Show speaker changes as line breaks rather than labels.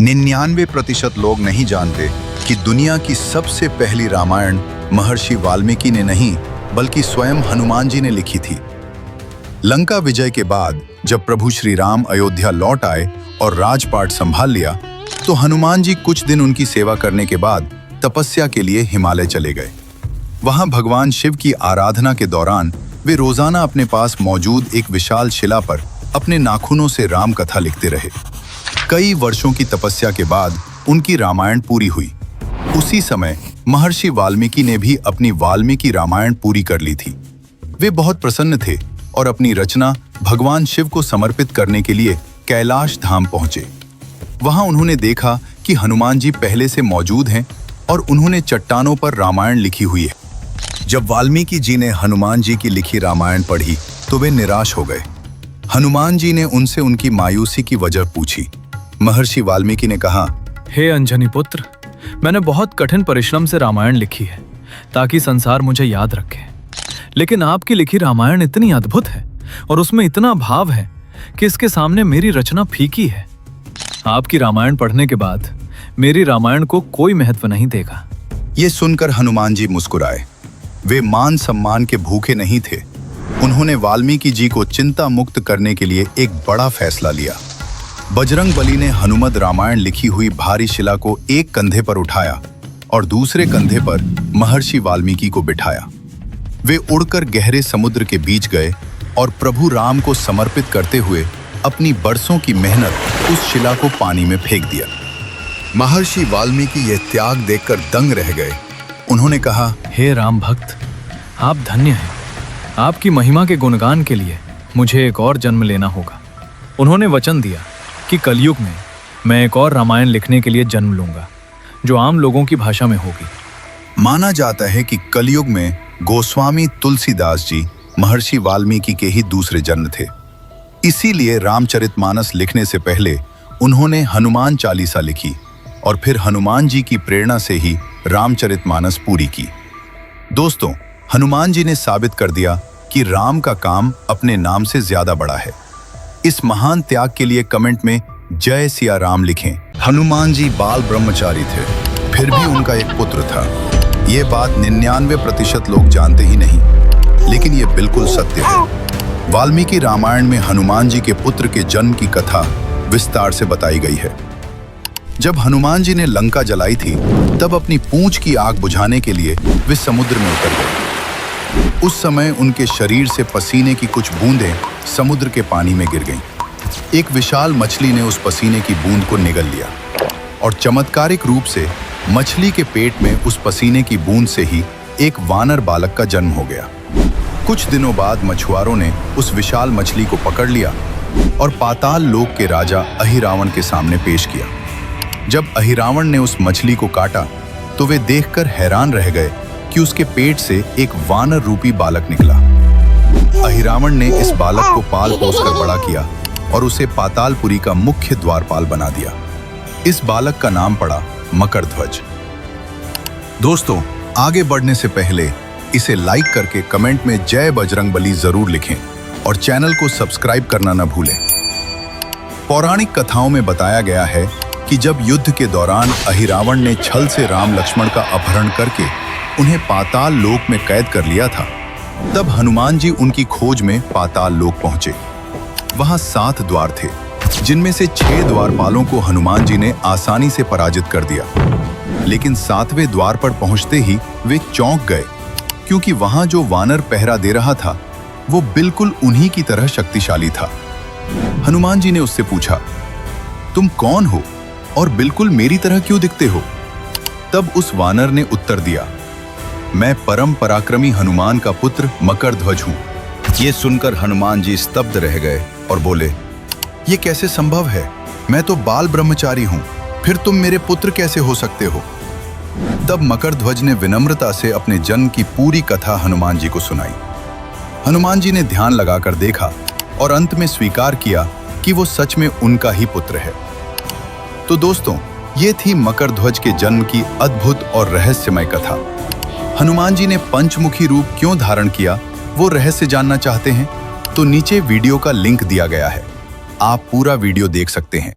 99% लोग नहीं जानते कि दुनिया की सबसे पहली रामायण महर्षि वाल्मीकि ने नहीं बल्कि स्वयं हनुमान जी ने लिखी थी। लंका विजय के बाद जब प्रभु श्री राम अयोध्या लौट आए और राजपाट संभाल लिया तो हनुमान जी कुछ दिन उनकी सेवा करने के बाद तपस्या के लिए हिमालय चले गए। वहां भगवान शिव की आराधना के दौरान वे रोजाना अपने पास मौजूद एक विशाल शिला पर अपने नाखूनों से राम कथा लिखते रहे। कई वर्षों की तपस्या के बाद उनकी रामायण पूरी हुई। उसी समय महर्षि वाल्मीकि ने भी अपनी वाल्मीकि रामायण पूरी कर ली थी। वे बहुत प्रसन्न थे और अपनी रचना भगवान शिव को समर्पित करने के लिए कैलाश धाम पहुंचे। वहां उन्होंने देखा कि हनुमान जी पहले से मौजूद हैं और उन्होंने चट्टानों पर रामायण लिखी हुई है। जब वाल्मीकि जी ने हनुमान जी की लिखी रामायण पढ़ी तो वे निराश हो गए। हनुमान जी ने उनसे उनकी मायूसी की वजह पूछी। महर्षि वाल्मीकि ने कहा,
हे अंजनी पुत्र, मैंने बहुत कठिन परिश्रम से रामायण लिखी है ताकि संसार मुझे याद रखे। लेकिन आपकी लिखी रामायण इतनी अद्भुत है और उसमें इतना भाव है कि इसके सामने मेरी रचना फीकी है। आपकी रामायण पढ़ने के बाद मेरी रामायण को कोई महत्व नहीं देगा।
ये सुनकर हनुमान जी मुस्कुराए। वे मान सम्मान के भूखे नहीं थे। उन्होंने वाल्मीकि जी को चिंता मुक्त करने के लिए एक बड़ा फैसला लिया। बजरंगबली ने हनुमत रामायण लिखी हुई भारी शिला को एक कंधे पर उठाया और दूसरे कंधे पर महर्षि वाल्मीकि को बिठाया। वे उड़कर गहरे समुद्र के बीच गए और प्रभु राम को समर्पित करते हुए अपनी बरसों की मेहनत उस शिला को पानी में फेंक दिया। महर्षि वाल्मीकि यह त्याग देखकर दंग रह गए। उन्होंने कहा,
हे राम भक्त, आप धन्य हैं। आपकी महिमा के गुणगान के लिए मुझे एक और जन्म लेना होगा। उन्होंने वचन दिया कि कलयुग में मैं एक और रामायण लिखने के लिए जन्म लूंगा जो आम लोगों की भाषा में होगी।
माना जाता है कि कलयुग में गोस्वामी तुलसीदास जी महर्षि वाल्मीकि के ही दूसरे जन्म थे। इसीलिए रामचरितमानस लिखने से पहले उन्होंने हनुमान चालीसा लिखी और फिर हनुमान जी की प्रेरणा से ही रामचरितमानस पूरी की। दोस्तों, हनुमान जी ने साबित कर दिया कि राम का काम अपने नाम से ज्यादा बड़ा है। इस महान त्याग के लिए कमेंट में जय सिया राम लिखें। हनुमान जी बाल ब्रह्मचारी थे, फिर भी उनका एक पुत्र था। ये बात 99% लोग जानते ही नहीं, लेकिन ये बिल्कुल सत्य है। वाल्मीकि रामायण में हनुमान जी के पुत्र के जन्म की कथा विस्तार से बताई गई है। जब हनुमान जी ने लंका जलाई थी तब अपनी पूंछ की आग बुझाने के लिए वे समुद्र में उतर गए। उस समय उनके शरीर से पसीने की कुछ बूंदें समुद्र के पानी में गिर गईं। एक विशाल मछली ने उस पसीने की बूंद को निगल लिया और चमत्कारिक रूप से मछली के पेट में उस पसीने की बूंद से ही एक वानर बालक का जन्म हो गया। कुछ दिनों बाद मछुआरों ने उस विशाल मछली को पकड़ लिया और पाताल लोक के राजा अहिरावण के सामने पेश किया। जब अहिरावण ने उस मछली को काटा तो वे देखकर हैरान रह गए कि उसके पेट से एक वानर रूपी बालक निकला। अहिरावण ने इस बालक को पाल पोसकर बड़ा किया और उसे पातालपुरी का मुख्य द्वारपाल बना दिया। इस बालक का नाम पड़ा मकरध्वज। दोस्तों, आगे बढ़ने से पहले इसे लाइक करके कमेंट में जय बजरंगबली जरूर लिखें और चैनल को सब्सक्राइब करना न भूलें। पौराणिक कथाओं में बताया गया है कि जब युद्ध के दौरान अहिरावण ने छल से राम लक्ष्मण का अपहरण करके उन्हें पाताल लोक में कैद कर लिया था, तब हनुमान जी उनकी खोज में पाताल लोक पहुंचे। वहां 7 द्वार थे, जिनमें से 6 द्वारपालों को हनुमान जी ने आसानी से पराजित कर दिया। लेकिन 7वें द्वार पर पहुंचते ही वे चौंक गए, क्योंकि वहां जो वानर पहरा दे रहा था वो बिल्कुल उन्हीं की तरह शक्तिशाली था। हनुमान जी ने उससे पूछा, तुम कौन हो और बिल्कुल मेरी तरह क्यों दिखते हो? तब उस वानर ने उत्तर दिया, मैं परम पराक्रमी हनुमान का पुत्र मकरध्वज हूं। ये सुनकर हनुमान जी स्तब्ध रह गए और बोले, ये कैसे संभव है? मैं तो बाल ब्रह्मचारी हूं, फिर तुम मेरे पुत्र कैसे हो सकते हो? तब मकरध्वज ने विनम्रता से अपने जन्म की पूरी कथा हनुमान जी को सुनाई। हनुमान जी ने ध्यान लगाकर देखा और अंत में स्वीकार किया कि वो सच में उनका ही पुत्र है। तो दोस्तों, ये थी मकरध्वज के जन्म की अद्भुत और रहस्यमय कथा। हनुमान जी ने पंचमुखी रूप क्यों धारण किया, वो रहस्य जानना चाहते हैं तो नीचे वीडियो का लिंक दिया गया है, आप पूरा वीडियो देख सकते हैं।